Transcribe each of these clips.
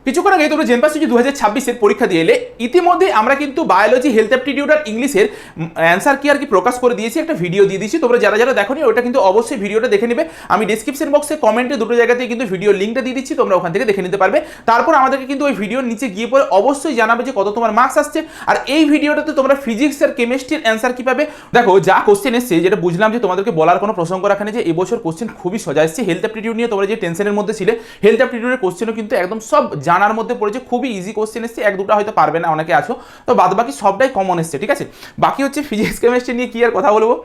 কিছুক্ষণ আগে তোমরা জেনপাস 2026 পরীক্ষা দিয়ে এলে ইতিমধ্যে আমরা কিন্তু বায়োলজি, হেলথ অ্যাপটিটিউড আর ইংলিশের অ্যান্সার কি আর কি প্রকাশ করে দিয়েছি, একটা ভিডিও দিয়ে দিয়েছি। তোমরা যারা যারা দেখোনি ওটা কিন্তু অবশ্যই ভিডিওটা দেখে নেবে। আমি ডিসক্রিপশন বক্সে কমেন্টে দুটো জায়গাতেই কিন্তু ভিডিও লিঙ্কটা দিয়ে দিচ্ছি, তোমরা ওখান থেকে দেখে নিতে পারবে। তারপর আমাদেরকে কিন্তু ওই ভিডিওর নিচে গিয়ে পরে অবশ্যই জানাবে যে কত তোমার মার্কস আসছে। আর এই ভিডিওটাতে তোমরা ফিজিক্স আর কেমিস্ট্রির অ্যান্সার কি পাবে। দেখো যা কোশ্চেন এসছে, যেটা বুঝলাম যে তোমাদেরকে বলার কোনো প্রসঙ্গ রাখা নেই যে এবছর কোশ্চেন খুবই সোজা এসছে। হেলথ অ্যাপটিটিউড নিয়ে তোমরা যে টেনশনের মধ্যে ছিলে, হেলথ অ্যাপটিটিউডের কোশ্চেনও কিন্তু একদম সব জানার মধ্যে পড়েছে, খুবই ইজি কোশ্চেন এসছে। এক দুটো হয়তো পারবে না, অনেকে আছো, তো বাদ বাকি সবটাই কমন এসছে, ঠিক আছে। বাকি হচ্ছে ফিজিক্স কেমিস্ট্রি নিয়ে কি আর কথা বলবো।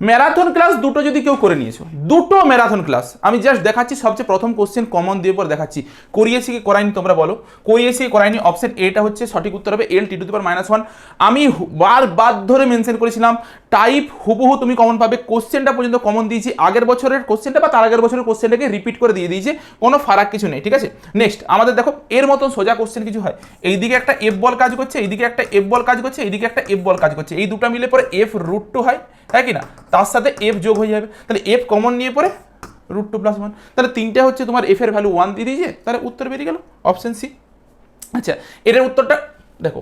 ম্যারাথন ক্লাস দুটো যদি কেউ করে নিয়েছো, দুটো ম্যারাথন ক্লাস আমি জাস্ট দেখাচ্ছি। সবচেয়ে প্রথম কোশ্চেন কমন দিয়ে পর দেখাচ্ছি, করিয়েছি কি করাইনি তোমরা বলো। করিয়েছি কি করাইনি, অপশন এটা হচ্ছে সঠিক উত্তর হবে L T⁻⁻1। আমি বারবার ধরে মেনশন করেছিলাম টাইপ হুবহু তুমি কমন পাবে। কোশ্চেনটা পর্যন্ত কমন দিয়েছি, আগের বছরের কোশ্চেনটা বা তার আগের বছরের কোশ্চেনটাকে রিপিট করে দিয়ে দিয়েছে, কোনো ফারাক কিছু নেই, ঠিক আছে। নেক্সট আমাদের দেখো এর মতন সোজা কোশ্চেন কিছু হয়, এইদিকে একটা এফ বল কাজ করছে, এইদিকে একটা এফ বল কাজ করছে, এইদিকে একটা এফ বল কাজ করছে, এই দুটো মিলে পরে F√2 হয়, হ্যাঁ কি না, তার সাথে এফ যোগ হয়ে যাবে, তাহলে এফ কমন নিয়ে পরে √2+1, তাহলে তিনটে হচ্ছে তোমার এফ এর ভ্যালু 1 দিয়ে দিয়েছে, তাহলে উত্তর বেরিয়ে গেল অপশন সি। আচ্ছা এটার উত্তরটা দেখো,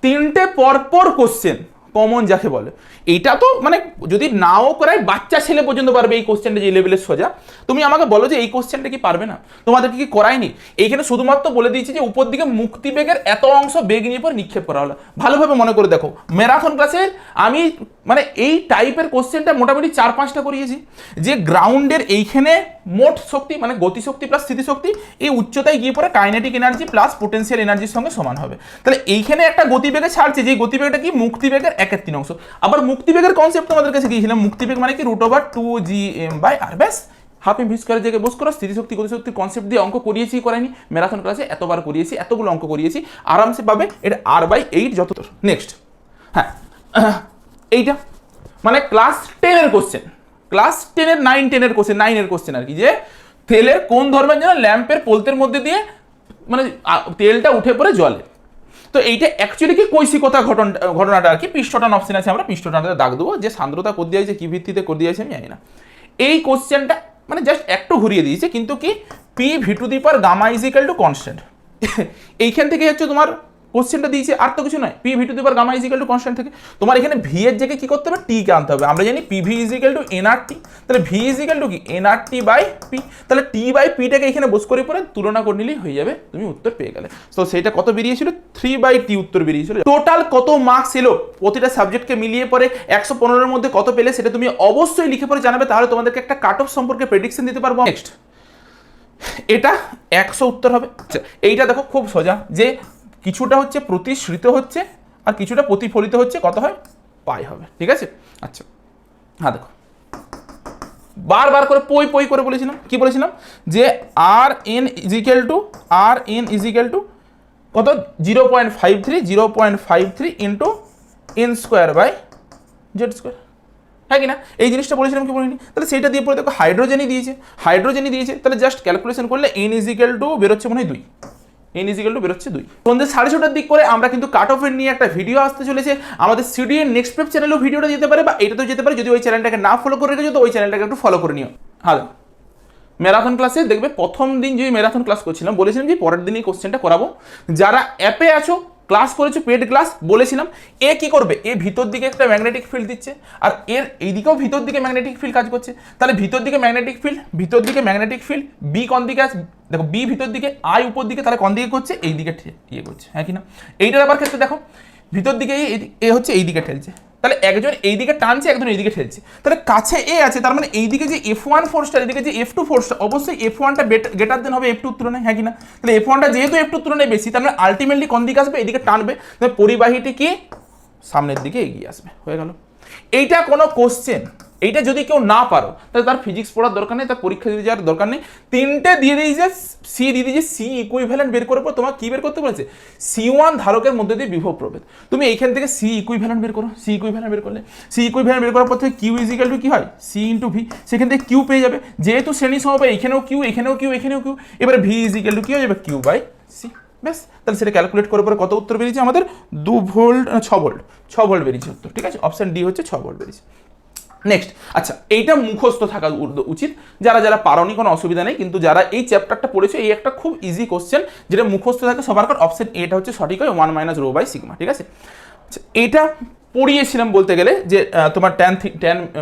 তিনটে পরপর কোশ্চেন কমন যাকে বলে, এইটা তো মানে যদি নাও করায় বাচ্চা ছেলে পর্যন্ত পারবে এই কোশ্চেনটা যে লেভেলের সোজা। তুমি আমাকে বলো যে এই কোশ্চেনটা কি পারবে না, তোমাদেরকে কি করায়নি। এইখানে শুধুমাত্র বলে দিয়েছি যে উপর দিকে মুক্তিবেগের এত অংশ বেগ নিয়ে পর নিক্ষেপ করা হলো। ভালোভাবে মনে করে দেখো, ম্যারাথন ক্লাসের আমি মানে এই টাইপের কোশ্চেনটা মোটামুটি 4-5টা করিয়েছি, যে গ্রাউন্ডের এইখানে মোট শক্তি মানে গতিশক্তি প্লাস স্থিতিশক্তি এই উচ্চতায় গিয়ে পরে কাইনেটিক এনার্জি প্লাস পোটেনশিয়াল এনার্জির সঙ্গে সমান হবে। তাহলে এইখানে একটা গতিবেগে ছাড়ছে, যে গতিবেগটা কি মুক্তিবেগের 1/3 অংশ। আবার মুক্তিবেগের কনসেপ্ট তোমাদের কাছে গিয়েছিলাম, মুক্তিবেগ মানে কি √2gm/r, ব্যাস হাফ এম ভি স্কয়ারের জায়গায় বস করো। স্থিতিশক্তি গতিশক্তির কনসেপ্ট দিয়ে অঙ্ক করিয়েছি করাইনি, ম্যারাথন ক্লাসে এতবার করিয়েছি, এতগুলো অঙ্ক করিয়েছি, আরামসে পাবে। এটা r/8 যত। নেক্সট হ্যাঁ এইটা মানে ক্লাস 10-এর কোশ্চেন, ক্লাস 10-এর 9-10-এর কোশ্চেন, 9-এর কোশ্চেন আর কি, যে তেলের কোন ধর্মের যেন ল্যাম্পের পোলতের মধ্যে দিয়ে মানে তেলটা উঠে পড়ে জলে। তো এইটা অ্যাকচুয়ালি কি কৈশিকতা ঘটনাটা আর কি। পৃষ্ঠটান অপশন আছে, আমরা পৃষ্ঠটানটা দাগ দেবো, যে সান্দ্রতা করে দিয়েছে কি ভিত্তিতে করে দিয়েছে আমি জানি না। এই কোশ্চেনটা মানে জাস্ট একটু ঘুরিয়ে দিয়েছে, কিন্তু কি P⁴ কনস্ট্যান্ট এইখান থেকে হচ্ছে তোমার কোশ্চেনটা দিয়েছে, আর তো কিছু নয়। P⁴ কনস্ট্যান্ট থেকে তোমার এখানে ভি এর জায়গায় কি করতে হবে, টি কে আনতে হবে। আমরা জানি PV nRT, তাহলে V কি nRT/P, তাহলে T/P-টাকে এখানে বস করে পরে তুলনা করে নিলেই হয়ে যাবে, তুমি উত্তর পেয়ে গেলে। তো সেটা কত বেরিয়েছিল, 3/T উত্তর বেরিয়েছিল। টোটাল কত মার্কস এলো প্রতিটা সাবজেক্টকে মিলিয়ে পরে 115-এর মধ্যে কত পেলে সেটা তুমি অবশ্যই লিখে পরে জানাবে, তাহলে তোমাদেরকে একটা কাট অফ সম্পর্কে প্রেডিকশন দিতে পারবো। নেক্সট এটা 100 উত্তর হবে। আচ্ছা এইটা দেখো খুব সোজা, যে কিছুটা হচ্ছে প্রতিশ্রিত হচ্ছে আর কিছুটা প্রতিফলিত হচ্ছে, কত হয় পাই হবে, ঠিক আছে। আচ্ছা হ্যাঁ দেখো, বারবার করে পই করে বলেছিলাম, কি বলেছিলাম, যে Rn কত 0.53 ইন্টু n²/z², হ্যাঁ কি না, এই জিনিসটা বলেছিলাম কি বলিনি। তাহলে সেইটা দিয়ে পরে দেখো হাইড্রোজেনই দিয়েছে, তাহলে জাস্ট ক্যালকুলেশন করলে n বেরোচ্ছে মনে হয় 2, বেরোচ্ছে 2। সন্ধ্যে 6:30টার দিক করে আমরা কিন্তু কাট অফের নিয়ে একটা ভিডিও আসতে চলেছে। আমাদের সিডিএর নেক্সট স্টেপ চ্যানেলেও ভিডিওটা যেতে পারে, বা এটাতেও যেতে পারে। যদি ওই চ্যানেলটাকে না ফলো করে রেখেছো তো ওই চ্যানেলটাকে একটু ফলো করে নিও। হ্যাঁ ম্যারাথন ক্লাসে দেখবে প্রথম দিন যে ম্যারাথন ক্লাস করছিলাম বলেছিলাম যে পরের দিনই কোশ্চেনটা করাবো। যারা অ্যাপে আছো ক্লাস করেছো পেড ক্লাস, বলেছিলাম এ কি করবে, এ ভিতর দিকে একটা ম্যাগনেটিক ফিল্ড দিচ্ছে, আর এর এইদিকেও ভিতর দিকে ম্যাগনেটিক ফিল্ড কাজ করছে। তাহলে ভিতর দিকে ম্যাগনেটিক ফিল্ড বি কোন দিকে আছে, দেখো বি ভিতর দিকে, আই উপর দিকে, তাহলে কোন দিকে করছে, এই দিকে ইয়ে করছে, হ্যাঁ কি না। এইটার আবার ক্ষেত্রে দেখো ভিতর দিকে এ হচ্ছে এই দিকে ঠেলছে, তাহলে একজন এই দিকে টানছে, একজন এই দিকে ঠেলছে, তাহলে কাছে এ আছে, তার মানে এইদিকে যে F1 ফোর্সটা, এদিকে যে F2 ফোর্সটা, অবশ্যই F1টা গ্রেটার দেন হবে F2 তুলনায়, হ্যাঁ কি না। তাহলে F1টা যেহেতু F2 তুলনায় বেশি, তার মানে আলটিমেটলি কোন দিকে আসবে, এইদিকে টানবে, তাহলে পরিবাহীটি কি সামনের দিকে এগিয়ে আসবে, হয়ে গেল। এইটা কোনো কোশ্চেন, এইটা যদি কেউ না পারো তাহলে তার ফিজিক্স পড়ার দরকার নেই, তার পরীক্ষা দিতে যাওয়ার দরকার নেই। তিনটে দিয়ে দিয়েছে, সি দিয়ে দিয়েছে, সি ইকুইভ্যালেন্ট বের করার পর তোমার কি বের করতে বলেছে, C1 ধারকের মধ্যে দিয়ে বিভব প্রভেদ। তুমি এইখান থেকে সি ইকুইভ্যালেন্ট বের করো, সি ইকুইভ্যালেন্ট বের করার পর থেকে কিউ ইজ ইকুয়াল টু কি হয়, সি ইন্টু ভি, সেখান থেকে কিউ পেয়ে যাবে। যেহেতু শ্রেণী সমবায় এখানেও কিউ, এবারে ভি ইজ ইকুয়াল টু কি হয়ে যাবে, কিউ বাই সি, ব্যাস। তাহলে সেটা ক্যালকুলেট করার পরে কত উত্তর বেরিয়েছে আমাদের, 6 ভোল্ট বেরিয়েছে উত্তর, ঠিক আছে। অপশন ডি হচ্ছে 6 ভোল্ট বেরিয়েছে। নেক্সট, আচ্ছা এইটা মুখস্থ থাকা উচিত, যারা যারা পারোনি কোনো অসুবিধা নেই, কিন্তু যারা এই চ্যাপ্টারটা পড়েছে এই একটা খুব ইজি কোশ্চেন যেটা মুখস্থ থাকে সবার কাছে, অপশন এটা হচ্ছে সঠিক হয় 1 - রো বাই সিগমা, ঠিক আছে। আচ্ছা এটা পড়িয়েছিলাম বলতে গেলে যে তোমার tan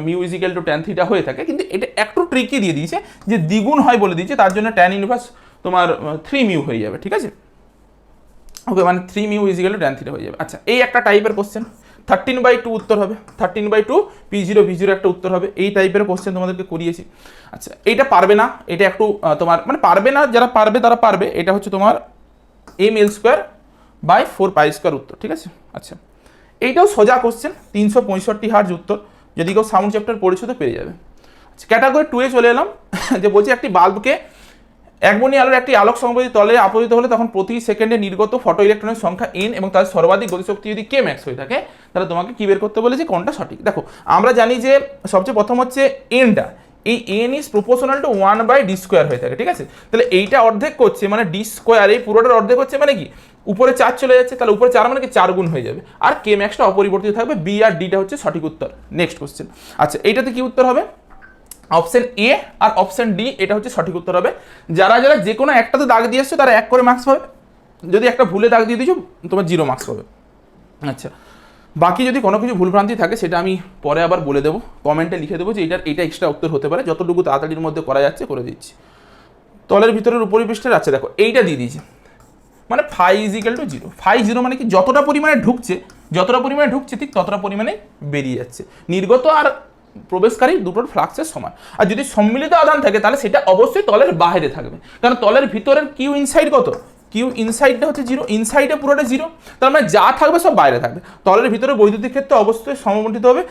mu is equal to tan theta হয়ে থাকে, কিন্তু এটা একটু ট্রিকি দিয়ে দিয়েছে যে দ্বিগুণ হয় বলে দিয়েছে, তার জন্য ট্যান ইনভার্স তোমার 3 মিউ হয়ে যাবে, ঠিক আছে। ওকে, মানে 3 mu is equal to tan theta হয়ে যাবে। আচ্ছা এই একটা টাইপের কোশ্চেন, 13/2 উত্তর হবে, 13/2 P0 একটা উত্তর হবে, এই টাইপের কোশ্চেন তোমাদেরকে করিয়েছি। আচ্ছা এইটা পারবে না, এটা একটু তোমার মানে পারবে না, যারা পারবে তারা পারবে, এটা হচ্ছে তোমার mL²/4π² উত্তর, ঠিক আছে। আচ্ছা এইটাও সোজা কোশ্চেন, 365 হার্জ উত্তর, যদি কেউ সাউন্ড চ্যাপ্টার পড়েছো তো পেরে যাবে। আচ্ছা ক্যাটাগরি 2 এ চলে এলাম, যে বলছে একটি বাল্বকে একবর্ণী আলোর একটি আলোক সংবেদী তলে আপতিত হলে তখন প্রতি সেকেন্ডে নির্গত ফটো ইলেকট্রনের সংখ্যা n এবং তার সর্বাধিক গতিশক্তি যদি k ম্যাক্স হয়ে থাকে, তাহলে তোমাকে কি বের করতে বলেছে, কোনটা সঠিক। দেখো আমরা জানি যে সবচেয়ে প্রথম হচ্ছে nটা, এই n is proportional to 1/d² হয়ে থাকে, ঠিক আছে। তাহলে এইটা অর্ধেক করছে মানে d², এই পুরোটার অর্ধেক হচ্ছে মানে কি উপরে 4 চলে যাচ্ছে, তাহলে উপরে 4 মানে কি 4 গুণ হয়ে যাবে, আর k ম্যাক্সটা অপরিবর্তিত থাকবে, বি আর ডিটা হচ্ছে সঠিক উত্তর। নেক্সট কোশ্চেন, আচ্ছা এইটাতে কি উত্তর হবে, অপশন এ আর অপশন ডি, এটা হচ্ছে সঠিক উত্তর হবে। যারা যারা যে কোনো একটাতে দাগ দিয়ে আসছো তারা 1 করে মার্কস পাবে, যদি একটা ভুলে দাগ দিয়ে দিয়েছো তোমার 0 মার্কস পাবে। আচ্ছা বাকি যদি কোনো কিছু ভুলভ্রান্তি থাকে সেটা আমি পরে আবার বলে দেবো, কমেন্টে লিখে দেবো যে এটা এক্সট্রা উত্তর হতে পারে, যতটুকু তাড়াতাড়ির মধ্যে করা যাচ্ছে করে দিচ্ছি। তলের ভিতরের উপরিপৃষ্ঠের, আচ্ছা দেখো এইটা দিয়ে দিয়েছে, মানে φ = 0, φ 0 মানে কি যতটা পরিমাণে ঢুকছে ঠিক ততটা পরিমাণে বেরিয়ে যাচ্ছে, নির্গত আর প্রবেশকারী দুটোর ফ্লাক্সের সমান। আর যদি সম্মিলিত আধান থাকে তাহলে সেটা অবশ্যই তলের বাইরে থাকবে, কারণ তলের ভিতরের কিউ ইনসাইড কত, কিউ ইনসাইডটা হচ্ছে 0, ইনসাইডে পুরোটা 0, তার মানে যা থাকবে সব বাইরে থাকবে। তলের ভিতরে বৈদ্যুতিক ক্ষেত্র অবশ্যই সমবন্টিত হবে,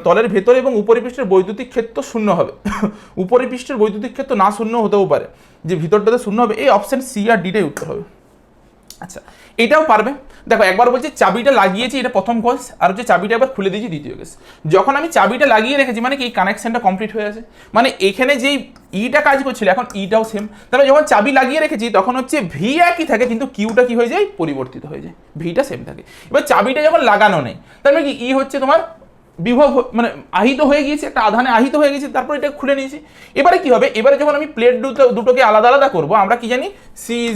তলের ভেতরে এবং উপরিপৃষ্ঠের বৈদ্যুতিক ক্ষেত্র শূন্য হবে, উপরিপৃষ্ঠের বৈদ্যুতিক ক্ষেত্র না শূন্য হতেও পারে, যে ভিতরটাতে শূন্য হবে, এই অপশন সি আর ডিটাই উত্তর হবে। আচ্ছা এটাও পারবে, দেখো একবার বলছি চাবিটা লাগিয়েছি, এটা প্রথম কেস, আর হচ্ছে চাবিটা একবার খুলে দিয়েছি দ্বিতীয় কেস। যখন আমি চাবিটা লাগিয়ে রেখেছি মানে কি এই কানেকশনটা কমপ্লিট হয়ে আছে, মানে এখানে যেই ইটা কাজ করছিল এখন ইটাও সেম, তাহলে যখন চাবি লাগিয়ে রেখেছি তখন হচ্ছে ভি একই থাকে কিন্তু কিউটা কি হয়ে যায়, পরিবর্তিত হয়ে যায়, ভিটা সেম থাকে। এবার চাবিটা যখন লাগানো নেই তার মানে কি ই হচ্ছে তোমার বিভব মানে আহিত হয়ে গিয়েছে, একটা আধানে আহিত হয়ে গেছে, তারপর এটা খুলে নিয়েছি। এবারে কি হবে, এবারে যখন আমি প্লেট দুটোকে আলাদা আলাদা করবো, আমরা কি জানি সি =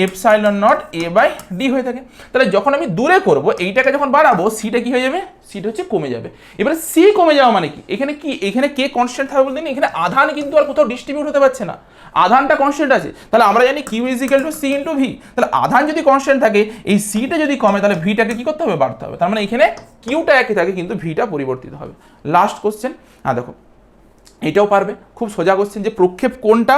ε0 a/d হয়ে থাকে। তাহলে যখন আমি দূরে করব এইটাকে যখন বাড়াবো সিটা কি হয়ে যাবে, সিটা হচ্ছে কমে যাবে। এবারে সি কমে যাওয়া মানে কি, এখানে কে কনস্ট্যান্ট থাকবে বলতে এখানে আধান কিন্তু আর কোথাও ডিস্ট্রিবিউট হতে পারছে না, আধানটা কনস্ট্যান্ট আছে। তাহলে আমরা জানি কিউ = c × v, তাহলে আধান যদি কনস্ট্যান্ট থাকে এই সিটা যদি কমে তাহলে ভিটাকে কি করতে হবে, বাড়তে হবে। তার মানে এখানে কিউটা একই থাকে কিন্তু ভিটা পরিবর্তিত হবে। লাস্ট কোশ্চেন, দেখো এটাও পারবে, খুব সোজা কোশ্চেন, যে প্রক্ষেপ কোণটা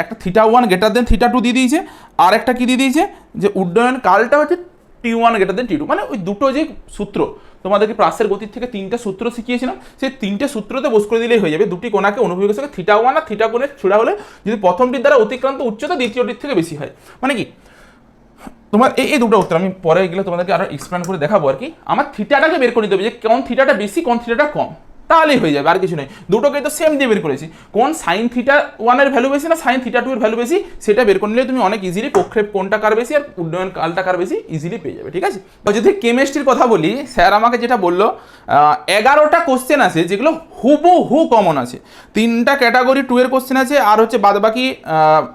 একটা θ1 > θ2 দিয়ে দিয়েছে, আর একটা কি দিয়ে দিয়েছে যে উড্ডয়ন কালটা হচ্ছে T1 > T2, মানে ওই দুটো যে সূত্র তোমাদেরকে প্রাসের গতির থেকে 3টা সূত্র শিখিয়েছিলাম, সেই 3টে সূত্রতে বস করে দিলেই হয়ে যাবে। দুটি কোণাকে অনুভূমিক সঙ্গে θ1 আর θ কোণের ছোড়া হলে যদি প্রথমটির দ্বারা অতিক্রান্ত উচ্চতা দ্বিতীয়টির থেকে বেশি হয়, মানে কি তোমার এই দুটো উত্তর আমি পরে গেলে তোমাদেরকে আরো এক্সপ্লেন করে দেখাবো আর কি। আমার থিটাটাকে বের করে নিতে হবে যে কোন থিটাটা বেশি কোন থিটাটা কম, তাহলেই হয়ে যাবে, আর কিছু নেই। দুটোকে তো সেম দিয়ে বের করেছি, কোন সাইন θ1 এর ভ্যালু বেশি না সাইন θ2 এর ভ্যালু বেশি, সেটা বের করে নিলে তুমি অনেক ইজিলি প্রক্ষেপ কোণটা কার বেশি আর উড্ডয়ন কালটা কার বেশি ইজিলি পেয়ে যাবে, ঠিক আছে। তো যদি কেমিস্ট্রির কথা বলি, স্যার আমাকে যেটা বললো 11টা কোশ্চেন আছে যেগুলো হুবহু কমন আছে, 3টা ক্যাটাগরি 2 এর কোশ্চেন আছে, আর হচ্ছে বাদবাকি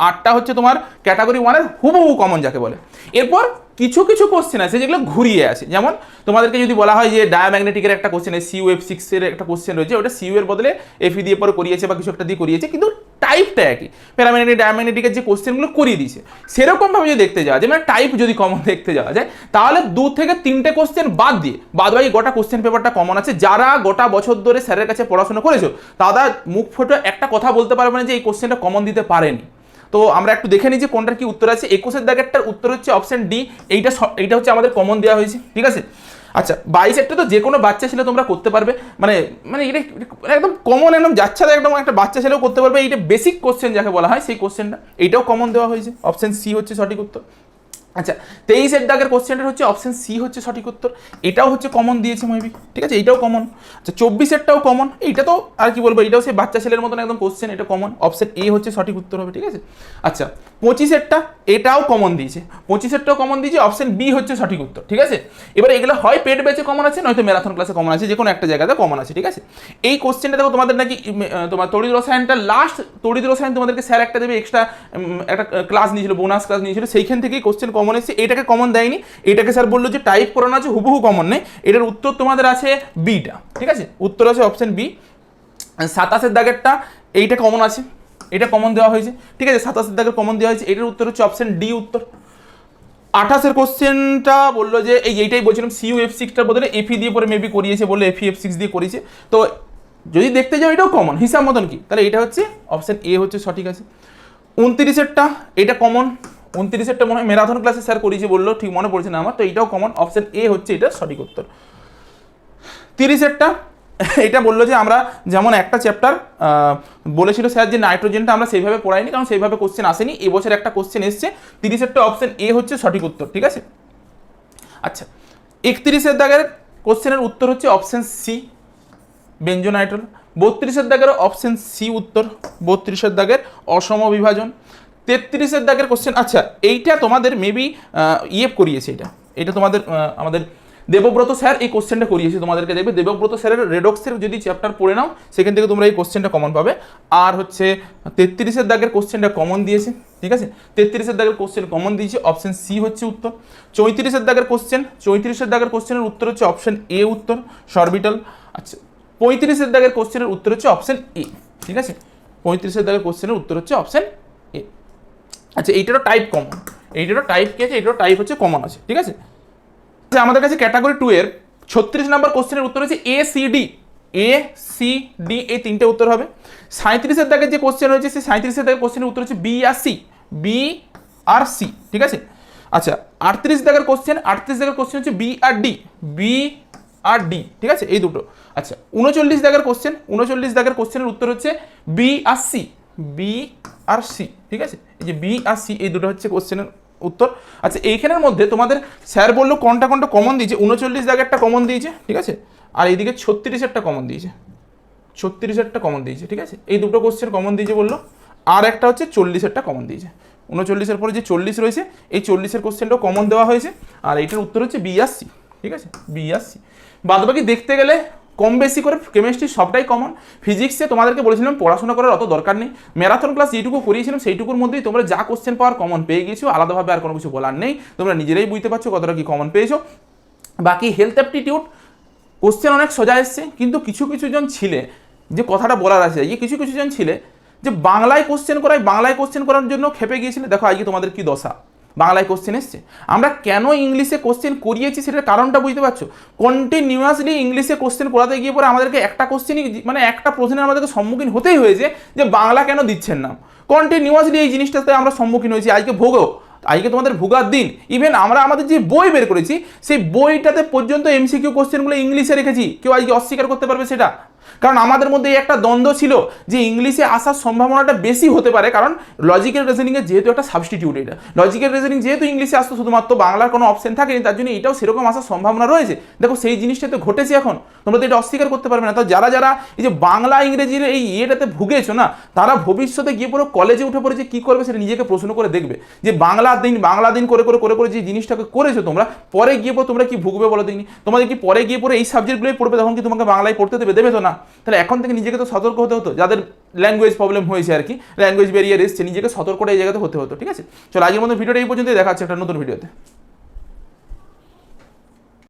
8টা হচ্ছে তোমার ক্যাটাগরি 1 এর হুবহু কমন যাকে বলে। এরপর কিছু কিছু কোশ্চেন আছে যেগুলো ঘুরিয়ে আছে, যেমন তোমাদেরকে যদি বলা হয় যে ডায়াম্যাগনেটিকের একটা কোশ্চেন, CuF6 এর একটা কোশ্চেন রয়েছে, ওটা CU এর বদলে Fe দিয়ে পরে করিয়েছে বা কিছু একটা দিয়ে করিয়েছে, কিন্তু টাইপটা একই, প্যারাম্যাগনেটিক ডায়াম্যাগনেটিকের যে কোশ্চেনগুলো করিয়ে দিয়েছে সেরকমভাবে যদি দেখতে যাওয়া যায়, মানে টাইপ যদি কমন দেখতে যাওয়া যায়, তাহলে 2 থেকে 3টে কোশ্চেন বাদ দিয়ে বাদবাকি গোটা কোশ্চেন পেপারটা কমন আছে। যারা গোটা বছর ধরে স্যারের কাছে পড়াশোনা করেছো তারা মুখ ফুটে একটা কথা বলতে পারবে না যে এই কোশ্চেনটা কমন দিতে পারেনি। তো আমরা একটু দেখে নিই যে কোনটার কি উত্তর আছে। 21 দাগেরটার উত্তর হচ্ছে অপশন ডি, এইটা হচ্ছে আমাদের কমন দেওয়া হয়েছে, ঠিক আছে। আচ্ছা 22 তো যে কোনো বাচ্চা ছেলে তোমরা করতে পারবে, মানে মানে এটা একদম কমন, একদম যাচ্ছে একদম একটা বাচ্চা ছেলেও করতে পারবে, এইটা বেসিক কোশ্চেন যাকে বলা হয় সেই কোশ্চেনটা, এইটাও কমন দেওয়া হয়েছে, অপশন সি হচ্ছে সঠিক উত্তর। আচ্ছা 23-এর দাগের কোশ্চেনটা হচ্ছে অপশন সি হচ্ছে সঠিক উত্তর, এটাও হচ্ছে কমন দিয়েছে মেবি, ঠিক আছে, এইটাও কমন। আচ্ছা 24-এরটাও কমন, এইটা তো আর কি বলবো, এটাও সেই বাচ্চা ছেলের মতন একদম কোশ্চেন, এটা কমন, অপশন এ হচ্ছে সঠিক উত্তর হবে, ঠিক আছে। আচ্ছা 25-এরটা এটাও কমন দিয়েছে, 25-এরটাও কমন দিয়েছে, অপশন বি হচ্ছে সঠিক উত্তর, ঠিক আছে। এবার এগুলো হয় পেড ব্যাচে কমন আছে, নয়তো ম্যারাথন ক্লাসে কমন আছে, যে কোনো একটা জায়গাতে কমন আছে, ঠিক আছে। এই কোশ্চেনটা দেখো তোমাদের নাকি তোমার তড়িৎ রসায়নটা লাস্ট তড়িৎ রসায়ন তোমাদেরকে স্যার একটা দেবে এক্সট্রা একটা ক্লাস নিয়েছিল, বোনাস ক্লাস নিয়েছিল, সেইখান থেকেই কোশ্চেন কমন এসেছে, এটাকে কমন দেয়নি, এটাকে স্যার বললো যে টাইপ করানো আছে, হুবহু কমন নেই, এটার উত্তর তোমাদের আছে বিটা, ঠিক আছে, উত্তর আছে অপশন বি। 27-এর দাগেরটা এইটা কমন আছে, এটা কমন দেওয়া হয়েছে, ঠিক আছে, 27-এর দাগের কমন দেওয়া হয়েছে, এটার উত্তর হচ্ছে অপশন ডি উত্তর। 28-এর কোশ্চেনটা বললো যে এইটাই বলছিলাম, সিইউ F6টার বদলে এফি দিয়ে পরে মেবি করিয়েছে, বললো এফি F6 দিয়ে করিয়েছে, তো যদি দেখতে যাও এটাও কমন হিসাব মতন কি, তাহলে এটা হচ্ছে অপশন এ হচ্ছে সঠিক আছে। 29-এরটা এটা কমন, 29-এরটা মনে হয় ম্যারাথন ক্লাসে স্যার করিয়েছে বললো, ঠিক মনে পড়ছে না আমার, তো এইটাও কমন, অপশন এ হচ্ছে এটা সঠিক উত্তর। 30-এরটা এটা বললো যে আমরা যেমন একটা চ্যাপ্টার বলেছিল স্যার যে নাইট্রোজেনটা আমরা সেইভাবে পড়াইনি, কারণ সেইভাবে কোশ্চেন আসেনি, এবছর একটা কোশ্চেন এসছে, 30-এরটা অপশন এ হচ্ছে সঠিক উত্তর, ঠিক আছে। আচ্ছা 31-এর দাগের কোশ্চেনের উত্তর হচ্ছে অপশন সি বেঞ্জোনাইট্রল। 32-এর দাগের অপশন সি উত্তর, 32-এর দাগের অসম বিভাজন। 33-এর দাগের কোশ্চেন, আচ্ছা এইটা তোমাদের মেবি করিয়েছে, এটা তোমাদের আমাদের দেবব্রত স্যার এই কোশ্চেনটা করিয়েছে তোমাদেরকে, দেখবে দেবব্রত স্যারের রেডক্সের যদি চ্যাপ্টার পড়ে নাও সেখান থেকে তোমরা এই কোশ্চেনটা কমন পাবে। আর হচ্ছে 33-এর দাগের কোশ্চেনটা কমন দিয়েছে, ঠিক আছে, 33-এর দাগের কোশ্চেন কমন দিয়েছে, অপশন সি হচ্ছে উত্তর। 34-এর দাগের কোশ্চেন, 34-এর দাগের কোশ্চেনের উত্তর হচ্ছে অপশন এ উত্তর সরবিটাল। আচ্ছা 35-এর দাগের কোশ্চেনের উত্তর হচ্ছে অপশন এ, ঠিক আছে, 35-এর দাগের কোশ্চেনের উত্তর হচ্ছে অপশন এ। আচ্ছা এইটারও টাইপ কমন, এইটারও টাইপ কি আছে, এইটারও টাইপ হচ্ছে কমন আছে, ঠিক আছে। আমাদের কাছে ক্যাটাগরি 2 এর 36 নম্বর কোশ্চেনের উত্তর হচ্ছে A C D, A C D এই তিনটে উত্তর হবে। 37-এর দাগের যে কোশ্চেন রয়েছে সেই 37-এর দাগের কোশ্চেনের উত্তর হচ্ছে বি আর সি, বি আর সি, ঠিক আছে। আচ্ছা 38 দাগের কোশ্চেন, 38 দাগের কোশ্চেন হচ্ছে বি আর ডি, বি আর ডি, ঠিক আছে, এই দুটো। আচ্ছা 39 দাগের কোশ্চেন, 39 দাগের কোশ্চেনের উত্তর হচ্ছে বি আর সি, বি আর সি, ঠিক আছে, এই যে বি আর সি এই দুটো হচ্ছে কোশ্চেনের উত্তর। আচ্ছা এইখানের মধ্যে তোমাদের স্যার বললো কোনটা কোনটা কমন দিয়েছে, 39 দাগেরটা কমন দিয়েছে, ঠিক আছে, আর এইদিকে 36-এরটা কমন দিয়েছে, 36-এরটা কমন দিয়েছে, ঠিক আছে, এই দুটো কোশ্চেন কমন দিয়েছে বললো। আর একটা হচ্ছে 40-এরটা কমন দিয়েছে, 39-এর পরে যে 40 রয়েছে এই 40-এর কোশ্চেনটাও কমন দেওয়া হয়েছে, আর এইটার উত্তর হচ্ছে বি আর সি, ঠিক আছে, বি আর সি। বাদবাকি দেখতে গেলে কম বেশি করে কেমিস্ট্রি সবটাই কমন। ফিজিক্সে তোমাদেরকে বলেছিলাম পড়াশোনা করার অত দরকার নেই, ম্যারাথন ক্লাস যেটুকু করিয়েছিলাম সেইটুকুর মধ্যেই তোমরা যা কোশ্চেন পাওয়ার কমন পেয়ে গেছো, আলাদাভাবে আর কোনো কিছু বলার নেই, তোমরা নিজেরাই বুঝতে পারছো কতটা কি কমন পেয়েছো। বাকি হেলথ অ্যাপটিটিউড কোশ্চেন অনেক সোজা এসছে, কিন্তু কিছু কিছু জন ছিলে, যে কথাটা বলার আছে যে কিছু কিছু জন ছিলে যে বাংলায় কোশ্চেন করায়, বাংলায় কোশ্চেন করার জন্য খেপে গিয়েছিলে, দেখো আজকে তোমাদের কি দশা, বাংলায় কোশ্চেন এসছে। আমরা কেন ইংলিশে কোশ্চেন করিয়েছি সেটার কারণটা বুঝতে পারছো, কন্টিনিউয়াসলি ইংলিশে কোশ্চেন করাতে গিয়ে পরে আমাদেরকে একটা কোশ্চেনই মানে একটা প্রশ্নের আমাদেরকে সম্মুখীন হতেই হয়েছে যে বাংলা কেন দিচ্ছেন না, কন্টিনিউয়াসলি এই জিনিসটাতে আমরা সম্মুখীন হয়েছি। আজকে ভোগও, আজকে তোমাদের ভোগার দিন, ইভেন আমরা আমাদের যে বই বের করেছি সেই বইটাতে পর্যন্ত এমসিকিউ কোশ্চেনগুলো ইংলিশে রেখেছি, কেউ আজকে অস্বীকার করতে পারবে সেটা? কারণ আমাদের মধ্যে এই একটা দ্বন্দ্ব ছিল যে ইংলিশে আসার সম্ভাবনাটা বেশি হতে পারে, কারণ লজিক্যাল রিজনিংয়ের যেহেতু একটা সাবস্টিটিউট, এটা লজিক্যাল রিজনিং যেহেতু ইংলিশে আসতো শুধুমাত্র বাংলার কোনো অপশন থাকেনি, তার জন্য এটাও সেরকম আসার সম্ভাবনা রয়েছে। দেখো সেই জিনিসটা তো ঘটেছে, এখন তোমরা তো এটা অস্বীকার করতে পারবে না। তো যারা যারা এই যে বাংলা ইংরেজির এই ইয়েটাতে ভুগেছো না, তারা ভবিষ্যতে গিয়ে পুরো কলেজে উঠে পড়ে যে কী করবে সেটা নিজেকে প্রশ্ন করে দেখবে, যে বাংলা দিন করে করে করে করে যে জিনিসটাকে করেছো তোমরা, পরে গিয়ে পরে তোমরা কি ভুগবে বলো দেখিনি? তোমাদের কি পরে গিয়ে পরে এই সাবজেক্টগুলোই পড়বে, তখন কি তোমাকে বাংলায় পড়তে দেবে তো না? তাহলে এখন থেকে নিজেকে তো সতর্ক হতে হতো, যাদের ল্যাঙ্গুয়েজ প্রবলেম হয়েছে আর কি, ল্যাঙ্গুয়েজ ব্যারিয়ার এসছে, নিজেকে সতর্কটা এই জায়গাতে হতে হতো, ঠিক আছে। চলো আজকের মতো ভিডিওটা এই পর্যন্তই, দেখা হচ্ছে একটা নতুন ভিডিওতে।